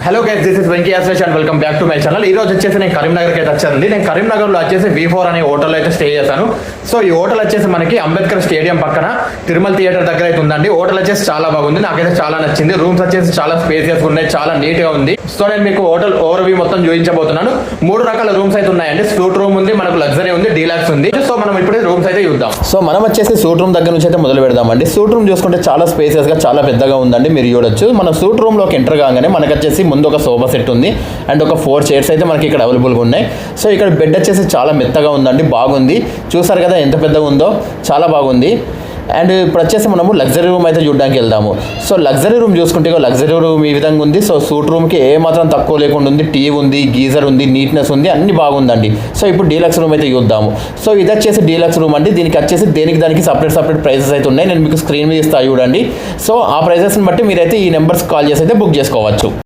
Hello guys, this is Venky Ashwesh and welcome back to my channel. ఈ రోజు వచ్చేసి నేను కరీంనగర్కి అయితే వచ్చానండి. నేను కరీంనగర్లో వచ్చేసి V4 అనే హోటల్లో అయితే స్టే చేశాను. సో ఈ హోటల్ వచ్చేసి మనకి అంబేద్కర్ స్టేడియం పక్కన తిరుమల థియేటర్ దగ్గర అయితే ఉందండి. హోటల్ వచ్చేసి చాలా బాగుంది, నాకైతే చాలా నచ్చింది. రూమ్స్ వచ్చేసి చాలా స్పేసియస్ ఉన్నాయి, చాలా నీట్ గా ఉంది. సో నేను మీకు హోటల్ ఓవర్వ్యూ మొత్తం చూపించబోతున్నాను. 3 రకాల రూమ్స్ అయితే ఉన్నాయండి. సూట్ రూమ్ ఉంది, మనకు లగ్జరీ ఉంది, డీలక్స్ ఉంది. సో మనం ఇప్పుడే రూమ్స్ అయితే చూద్దాం. సో మనం వచ్చేసి సూట్ రూమ్ దగ్గర నుంచి అయితే మొదలు పెడదామండి. సూట్ రూమ్ చూసుకుంటే చాలా స్పేసియస్ గా చాలా పెద్దగా ఉందండి, మీరు చూడొచ్చు. మనం సూట్ రూమ్ లోకి ఎంటర్ కాగానే మనకు వచ్చేసి ముందు ఒక సోఫా సెట్ ఉంది అండ్ ఒక 4 చైర్స్ అయితే మనకి ఇక్కడ అవైలబుల్గా ఉన్నాయి. సో ఇక్కడ బెడ్ వచ్చేసి చాలా మెత్తగా ఉందండి, బాగుంది. చూసారు కదా ఎంత పెద్దగా ఉందో, చాలా బాగుంది. అండ్ ఇప్పుడు వచ్చేసి మనము లగ్జరీ రూమ్ అయితే చూడడానికి వెళ్దాము. సో లగ్జరీ రూమ్ చూసుకుంటే లగ్జరీ రూమ్ ఈ విధంగా ఉంది. సో సూట్ రూమ్కి ఏ మాత్రం తక్కువ లేకుండా ఉంది. టీవీ ఉంది, గీజర్ ఉంది, నీట్నెస్ ఉంది, అన్ని బాగుందండి. సో ఇప్పుడు డీలక్స్ రూమ్ అయితే చూద్దాము. సో ఇది వచ్చేసి డీలక్స్ రూమ్ అండి. దీనికి వచ్చేసి దానికి సపరేట్ ప్రైసెస్ అయితే ఉన్నాయి. నేను మీకు స్క్రీన్ మీద ఇస్తా చూడండి. సో ఆ ప్రైసెస్ని బట్టి మీరైతే ఈ నెంబర్స్ కాల్ చేసి అయితే బుక్ చేసుకోవచ్చు.